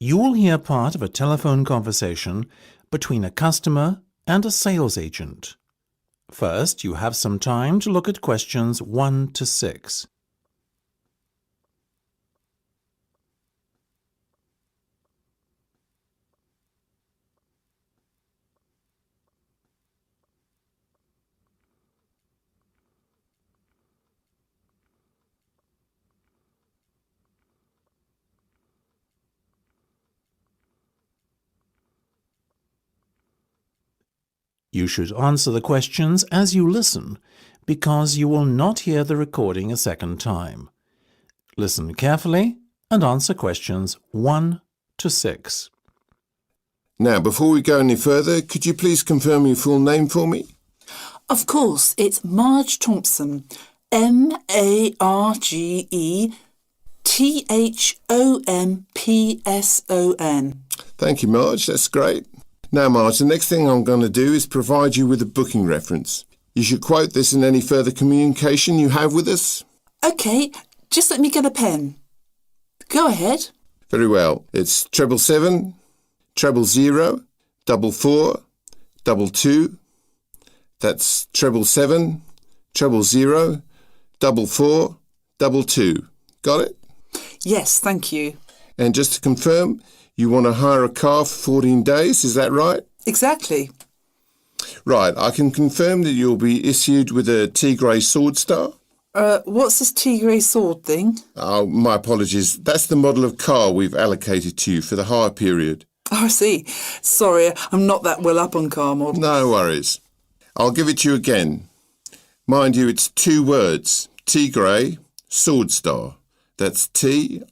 You will hear part of a telephone conversation between a customer and a sales agent. First, you have some time to look at questions 1 to 6. You should answer the questions as you listen, because you will not hear the recording a second time. Listen carefully and answer questions 1 to 6. Now, before we go any further, could you please confirm your full name for me? Of course, it's Marge Thompson. MARGETHOMPSON. Thank you, Marge. That's great. Now, Marge, the next thing I'm going to do is provide you with a booking reference. You should quote this in any further communication you have with us. OK, just let me get a pen. Go ahead. Very well. It's 777 000 44 22. That's 777 000 44 22. Got it? Yes, thank you. And just to confirm, you want to hire a car for 14 days, is that right? Exactly. Right, I can confirm that you'll be issued with a Tigray Sword Star. What's this Tigray sword thing? Oh, my apologies. That's the model of car we've allocated to you for the hire period. Oh, I see. Sorry, I'm not that well up on car models. No worries. I'll give it to you again. Mind you, it's 2 words. Tigray Sword Star. That's TIGRE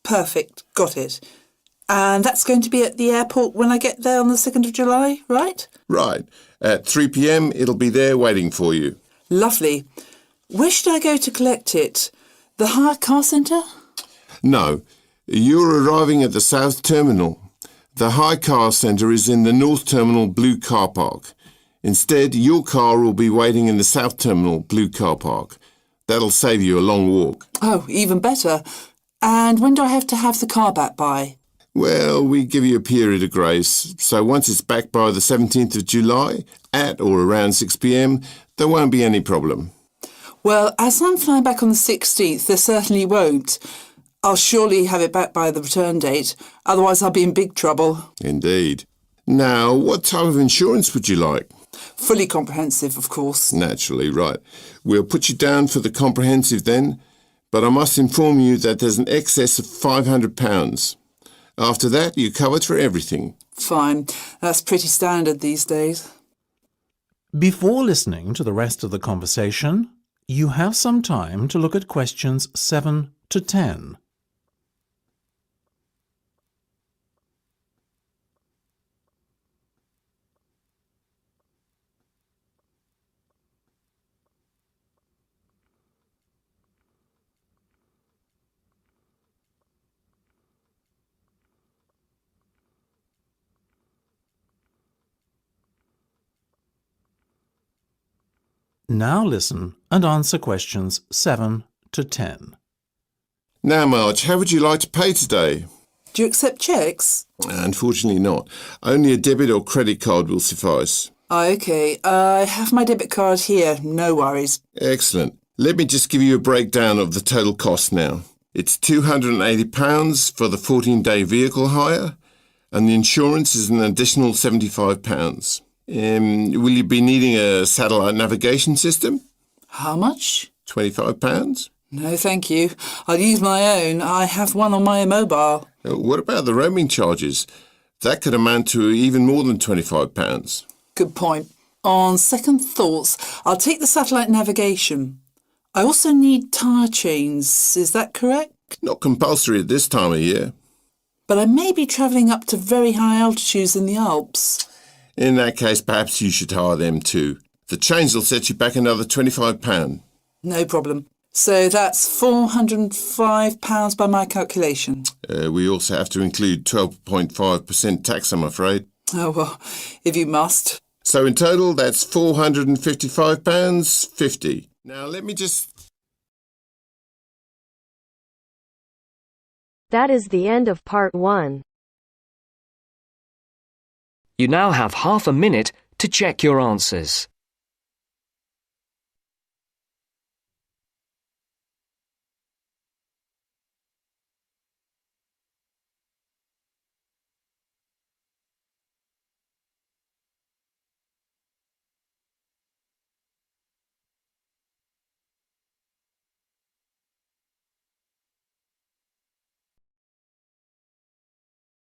Perfect, got it. And that's going to be at the airport when I get there on the 2nd of July, right? Right. At 3 p.m, it'll be there waiting for you. Lovely. Where should I go to collect it? The hire car centre? No, you're arriving at the South Terminal. The hire car centre is in the North Terminal Blue Car Park. Instead, your car will be waiting in the South Terminal Blue Car Park. That'll save you a long walk. Oh, even better. And when do I have to have the car back by? Well, we give you a period of grace, so once it's back by the 17th of July, at or around 6 p.m, there won't be any problem. Well, as I'm flying back on the 16th, there certainly won't. I'll surely have it back by the return date, otherwise I'll be in big trouble. Indeed. Now, what type of insurance would you like? Fully comprehensive, of course. Naturally, right. We'll put you down for the comprehensive then, but I must inform you that there's an excess of £500. After that, you're covered for everything. Fine. That's pretty standard these days. Before listening to the rest of the conversation, you have some time to look at questions 7 to 10. Now listen and answer questions 7 to 10. Now, Marge, how would you like to pay today? Do you accept cheques? Unfortunately not. Only a debit or credit card will suffice. OK, I have my debit card here, no worries. Excellent. Let me just give you a breakdown of the total cost now. It's £280 for the 14-day vehicle hire, and the insurance is an additional £75. Will you be needing a satellite navigation system? How much? £25. No, thank you. I'll use my own. I have one on my mobile. What about the roaming charges? That could amount to even more than £25. Good point. On second thoughts, I'll take the satellite navigation. I also need tyre chains. Is that correct? Not compulsory at this time of year. But I may be travelling up to very high altitudes in the Alps. In that case, perhaps you should hire them too. The chains will set you back another £25. No problem. So that's £405 by my calculation. We also have to include 12.5% tax, I'm afraid. Oh, well, if you must. So in total, that's £455.50. Now let me just... That is the end of part 1. You now have half a minute to check your answers.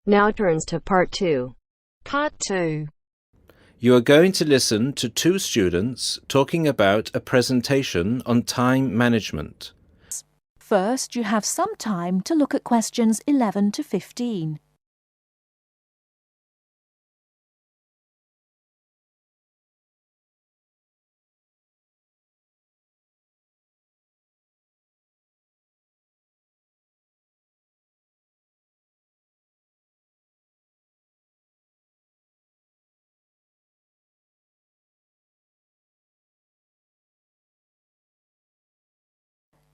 Now turns to part 2. Part 2. You are going to listen to two students talking about a presentation on time management. First, you have some time to look at questions 11 to 15.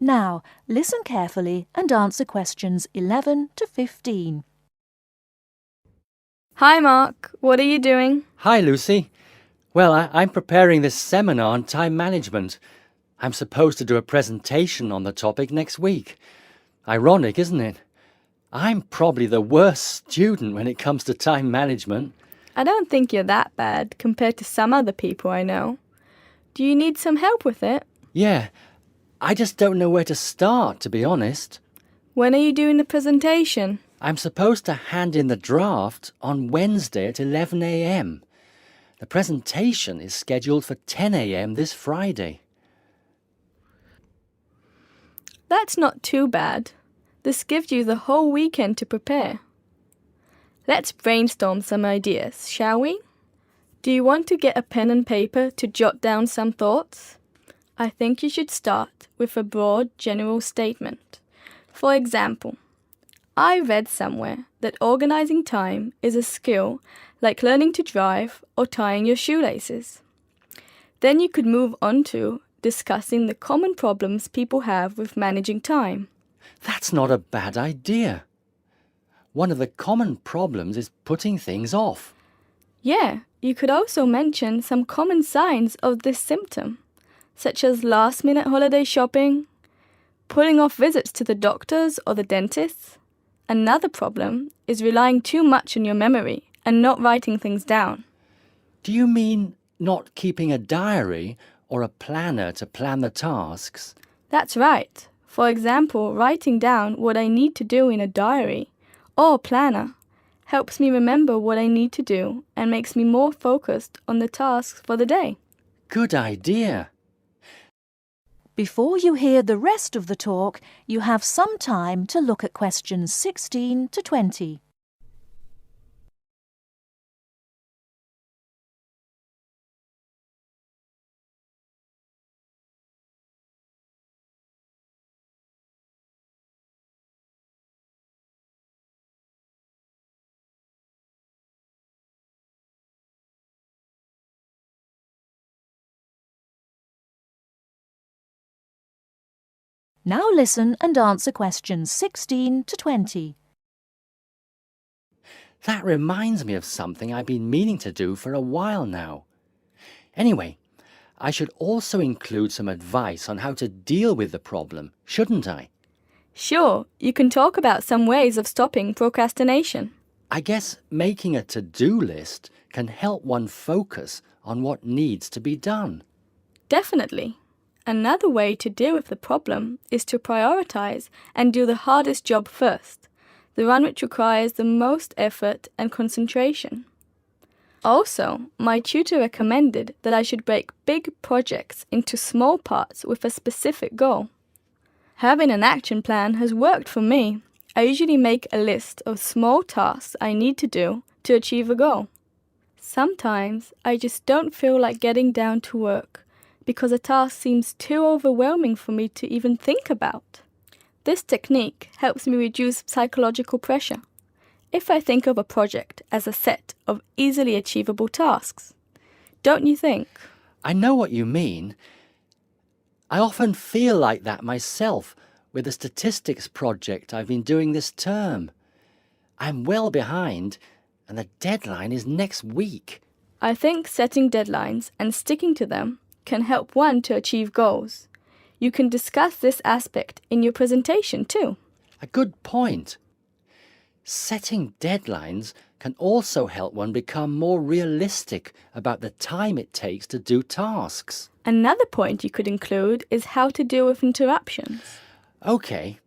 Now, listen carefully and answer questions 11 to 15. Hi Mark, what are you doing? Hi, Lucy. Well, I'm preparing this seminar on time management. I'm supposed to do a presentation on the topic next week. Ironic, isn't it? I'm probably the worst student when it comes to time management. I don't think you're that bad compared to some other people I know. Do you need some help with it? Yeah, I just don't know where to start, to be honest. When are you doing the presentation? I'm supposed to hand in the draft on Wednesday at 11 a.m. The presentation is scheduled for 10 a.m. this Friday. That's not too bad. This gives you the whole weekend to prepare. Let's brainstorm some ideas, shall we? Do you want to get a pen and paper to jot down some thoughts? I think you should start with a broad general statement. For example, I read somewhere that organizing time is a skill like learning to drive or tying your shoelaces. Then you could move on to discussing the common problems people have with managing time. That's not a bad idea. One of the common problems is putting things off. Yeah, you could also mention some common signs of this symptom, such as last-minute holiday shopping, putting off visits to the doctors or the dentist. Another problem is relying too much on your memory and not writing things down. Do you mean not keeping a diary or a planner to plan the tasks? That's right. For example, writing down what I need to do in a diary or planner helps me remember what I need to do and makes me more focused on the tasks for the day. Good idea. Before you hear the rest of the talk, you have some time to look at questions 16 to 20. Now listen and answer questions 16 to 20. That reminds me of something I've been meaning to do for a while now. Anyway, I should also include some advice on how to deal with the problem, shouldn't I? Sure, you can talk about some ways of stopping procrastination. I guess making a to-do list can help one focus on what needs to be done. Definitely. Another way to deal with the problem is to prioritize and do the hardest job first, the one which requires the most effort and concentration. Also, my tutor recommended that I should break big projects into small parts with a specific goal. Having an action plan has worked for me. I usually make a list of small tasks I need to do to achieve a goal. Sometimes I just don't feel like getting down to work because a task seems too overwhelming for me to even think about. This technique helps me reduce psychological pressure if I think of a project as a set of easily achievable tasks. Don't you think? I know what you mean. I often feel like that myself with the statistics project I've been doing this term. I'm well behind, and the deadline is next week. I think setting deadlines and sticking to them can help one to achieve goals. You can discuss this aspect in your presentation too. A good point. Setting deadlines can also help one become more realistic about the time it takes to do tasks. Another point you could include is how to deal with interruptions. OK,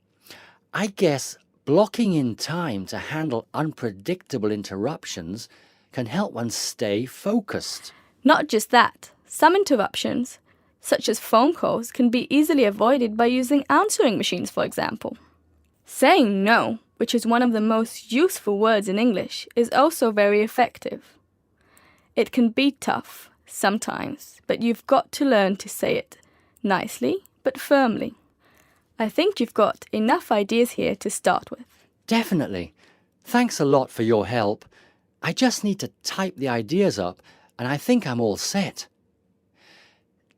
I guess blocking in time to handle unpredictable interruptions can help one stay focused. Not just that, some interruptions, such as phone calls, can be easily avoided by using answering machines, for example. Saying no, which is one of the most useful words in English, is also very effective. It can be tough sometimes, but you've got to learn to say it nicely but firmly. I think you've got enough ideas here to start with. Definitely. Thanks a lot for your help. I just need to type the ideas up and I think I'm all set.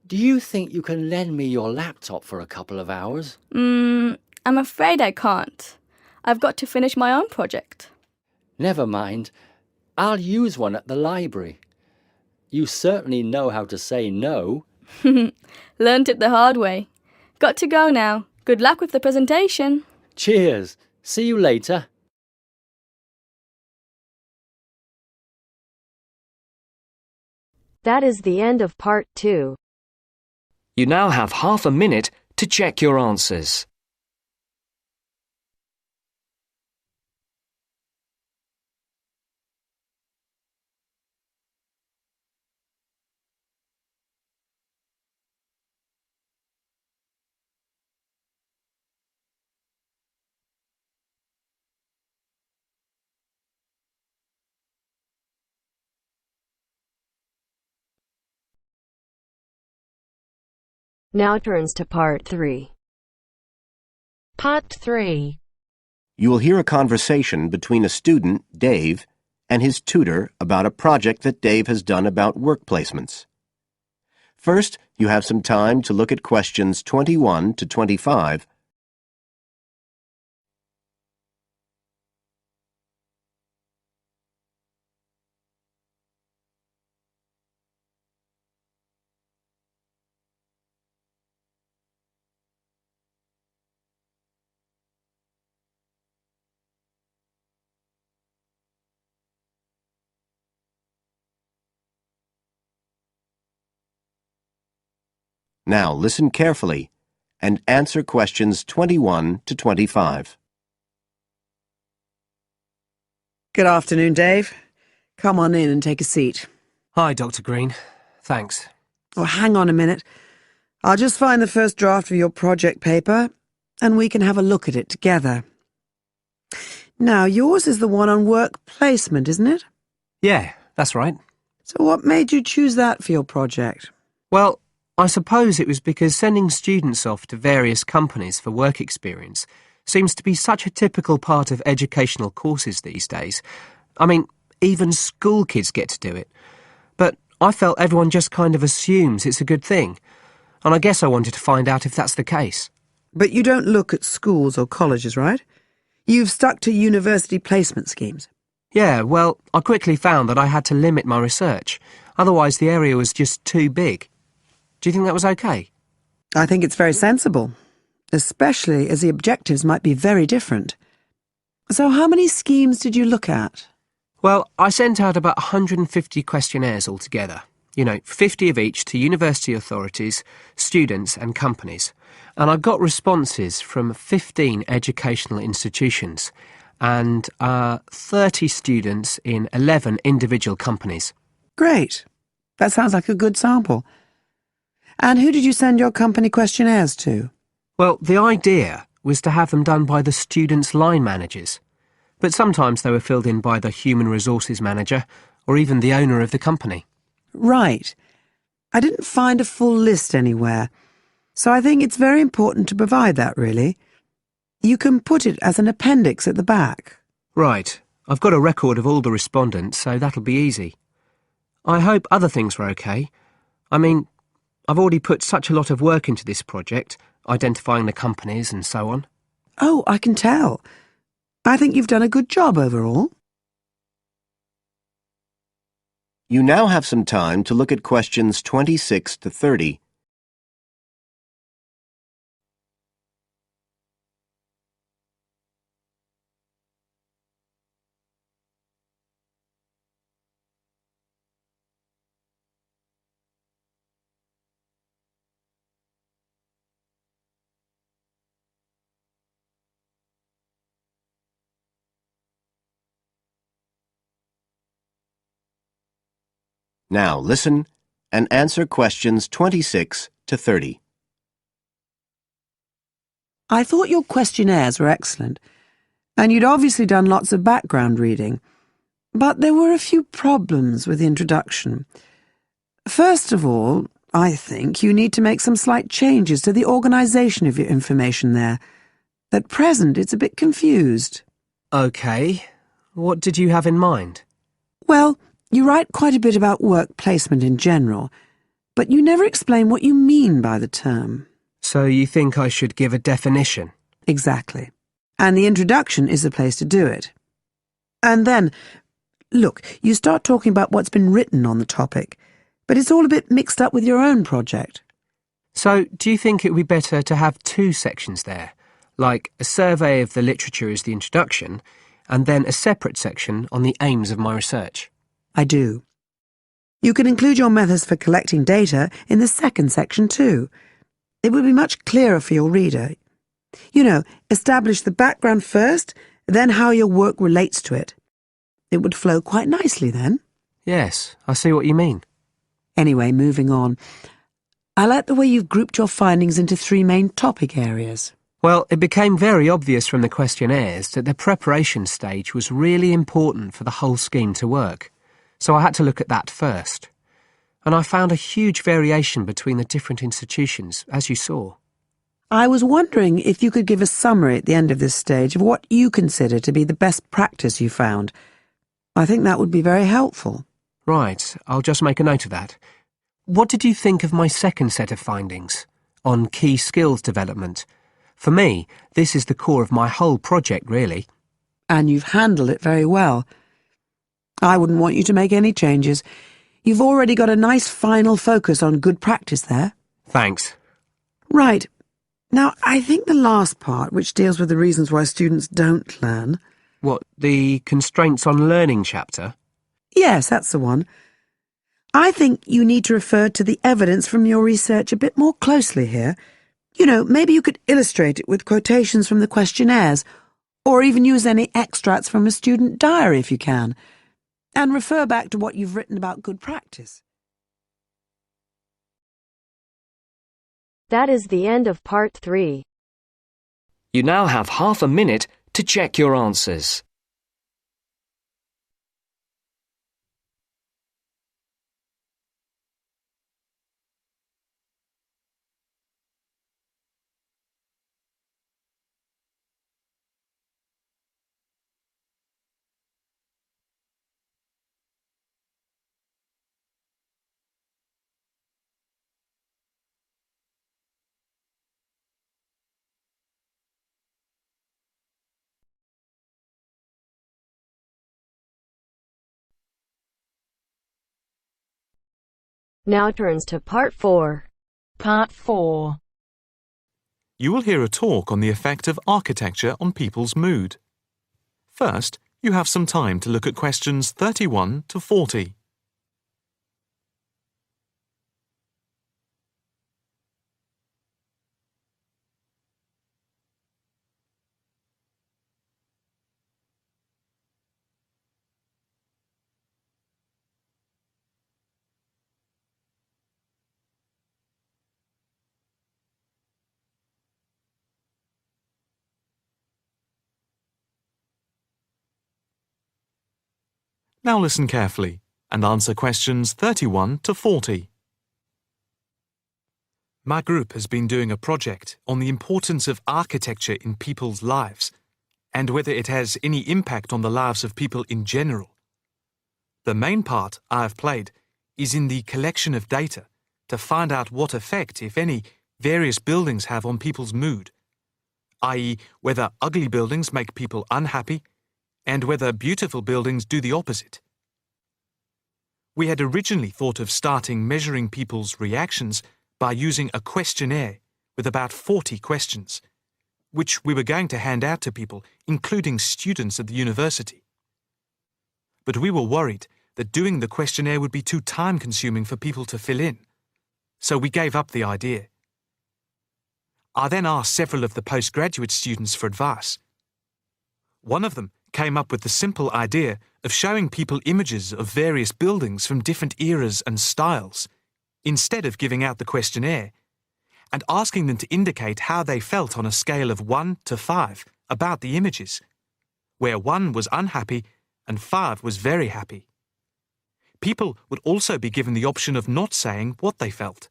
Do you think you can lend me your laptop for a couple of hours? I'm afraid I can't. I've got to finish my own project. Never mind. I'll use one at the library. You certainly know how to say no. Learned it the hard way. Got to go now. Good luck with the presentation. Cheers. See you later. That is the end of part 2. You now have half a minute to check your answers. Now turns to part 3. Part 3. You will hear a conversation between a student, Dave, and his tutor about a project that Dave has done about work placements. First, you have some time to look at questions 21 to 25. Now listen carefully and answer questions 21 to 25. Good afternoon, Dave. Come on in and take a seat. Hi, Dr. Green. Thanks. Oh, hang on a minute. I'll just find the first draft of your project paper and we can have a look at it together. Now, yours is the one on work placement, isn't it? Yeah, that's right. So what made you choose that for your project? Well, I suppose it was because sending students off to various companies for work experience seems to be such a typical part of educational courses these days. I mean, even school kids get to do it. But I felt everyone just kind of assumes it's a good thing. And I guess I wanted to find out if that's the case. But you don't look at schools or colleges, right? You've stuck to university placement schemes. Yeah, well, I quickly found that I had to limit my research. Otherwise, the area was just too big. Do you think that was okay? I think it's very sensible, especially as the objectives might be very different. So how many schemes did you look at? Well, I sent out about 150 questionnaires altogether. 50 of each to university authorities, students and companies. And I got responses from 15 educational institutions and 30 students in 11 individual companies. Great. That sounds like a good sample. And who did you send your company questionnaires to? Well, the idea was to have them done by the students' line managers. But sometimes they were filled in by the human resources manager or even the owner of the company. Right. I didn't find a full list anywhere. So I think it's very important to provide that, really. You can put it as an appendix at the back. Right. I've got a record of all the respondents, so that'll be easy. I hope other things were okay. I mean, I've already put such a lot of work into this project, identifying the companies and so on. Oh, I can tell. I think you've done a good job overall. You now have some time to look at questions 26 to 30. Now listen and answer questions 26 to 30. I thought your questionnaires were excellent, and you'd obviously done lots of background reading. But there were a few problems with the introduction. First of all, I think you need to make some slight changes to the organisation of your information there. At present, it's a bit confused. OK. What did you have in mind? Well, you write quite a bit about work placement in general, but you never explain what you mean by the term. So you think I should give a definition? Exactly. And the introduction is the place to do it. And then, look, you start talking about what's been written on the topic, but it's all a bit mixed up with your own project. So do you think it would be better to have two sections there, like a survey of the literature as the introduction, and then a separate section on the aims of my research? I do. You can include your methods for collecting data in the second section too. It would be much clearer for your reader. You know, establish the background first, then how your work relates to it. It would flow quite nicely then. Yes, I see what you mean. Anyway, moving on. I like the way you've grouped your findings into three main topic areas. Well, it became very obvious from the questionnaires that the preparation stage was really important for the whole scheme to work. So I had to look at that first. And I found a huge variation between the different institutions, as you saw. I was wondering if you could give a summary at the end of this stage of what you consider to be the best practice you found. I think that would be very helpful. Right, I'll just make a note of that. What did you think of my second set of findings on key skills development? For me, this is the core of my whole project, really. And you've handled it very well. I wouldn't want you to make any changes. You've already got a nice final focus on good practice there. Thanks. Right. Now, I think the last part, which deals with the reasons why students don't learn... What, the constraints on learning chapter? Yes, that's the one. I think you need to refer to the evidence from your research a bit more closely here. You know, maybe you could illustrate it with quotations from the questionnaires, or even use any extracts from a student diary if you can, and refer back to what you've written about good practice. That is the end of part 3. You now have half a minute to check your answers. Now turns to part 4. Part 4. You will hear a talk on the effect of architecture on people's mood. First, you have some time to look at questions 31 to 40. Now listen carefully and answer questions 31 to 40. My group has been doing a project on the importance of architecture in people's lives and whether it has any impact on the lives of people in general. The main part I have played is in the collection of data to find out what effect, if any, various buildings have on people's mood, i.e., whether ugly buildings make people unhappy and whether beautiful buildings do the opposite. We had originally thought of starting measuring people's reactions by using a questionnaire with about 40 questions, which we were going to hand out to people, including students at the university. But we were worried that doing the questionnaire would be too time-consuming for people to fill in, so we gave up the idea. I then asked several of the postgraduate students for advice. One of them came up with the simple idea of showing people images of various buildings from different eras and styles, instead of giving out the questionnaire, and asking them to indicate how they felt on a scale of 1 to 5 about the images, where 1 was unhappy and 5 was very happy. People would also be given the option of not saying what they felt.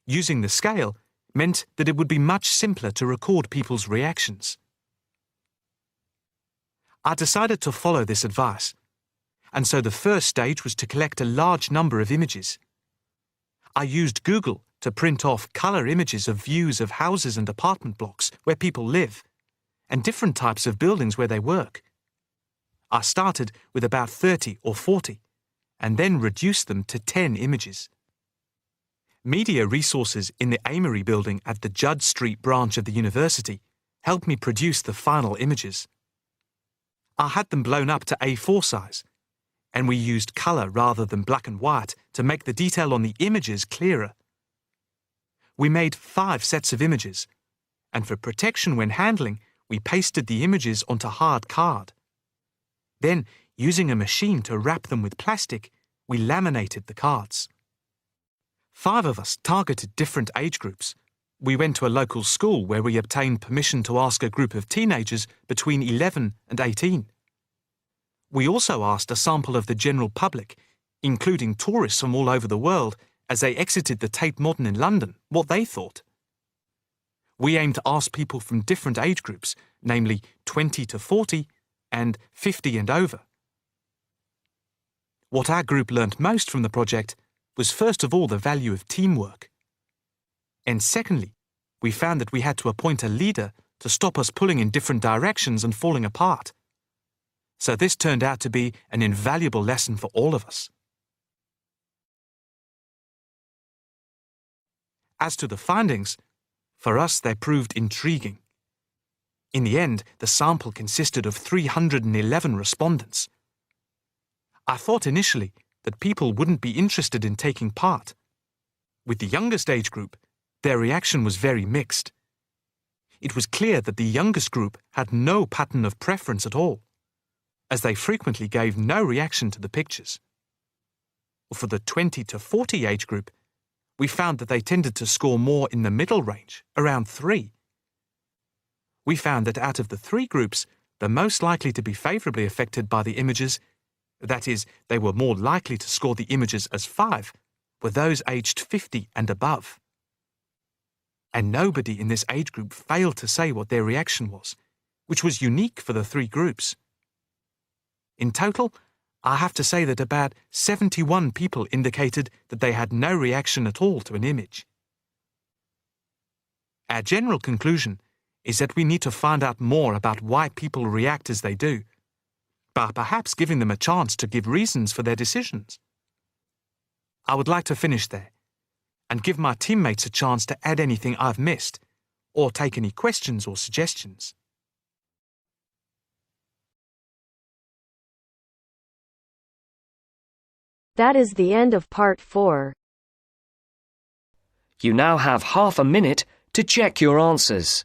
Using the scale meant that it would be much simpler to record people's reactions. I decided to follow this advice, and so the first stage was to collect a large number of images. I used Google to print off colour images of views of houses and apartment blocks where people live, and different types of buildings where they work. I started with about 30 or 40, and then reduced them to 10 images. Media resources in the Amory building at the Judd Street branch of the university helped me produce the final images. I had them blown up to A4 size, and we used colour rather than black and white to make the detail on the images clearer. We made 5 sets of images, and for protection when handling, we pasted the images onto hard card. Then, using a machine to wrap them with plastic, we laminated the cards. 5 of us targeted different age groups. We went to a local school where we obtained permission to ask a group of teenagers between 11 and 18. We also asked a sample of the general public, including tourists from all over the world, as they exited the Tate Modern in London, what they thought. We aimed to ask people from different age groups, namely 20 to 40 and 50 and over. What our group learnt most from the project was first of all the value of teamwork. And secondly, we found that we had to appoint a leader to stop us pulling in different directions and falling apart. So this turned out to be an invaluable lesson for all of us. As to the findings, for us they proved intriguing. In the end, the sample consisted of 311 respondents. I thought initially that people wouldn't be interested in taking part. With the youngest age group, their reaction was very mixed. It was clear that the youngest group had no pattern of preference at all, as they frequently gave no reaction to the pictures. For the 20 to 40 age group, we found that they tended to score more in the middle range, around 3. We found that out of the 3 groups, the most likely to be favourably affected by the images, that is, they were more likely to score the images as 5, were those aged 50 and above. And nobody in this age group failed to say what their reaction was, which was unique for the 3 groups. In total, I have to say that about 71 people indicated that they had no reaction at all to an image. Our general conclusion is that we need to find out more about why people react as they do, by perhaps giving them a chance to give reasons for their decisions. I would like to finish there, and give my teammates a chance to add anything I've missed, or take any questions or suggestions. That is the end of part 4. You now have half a minute to check your answers.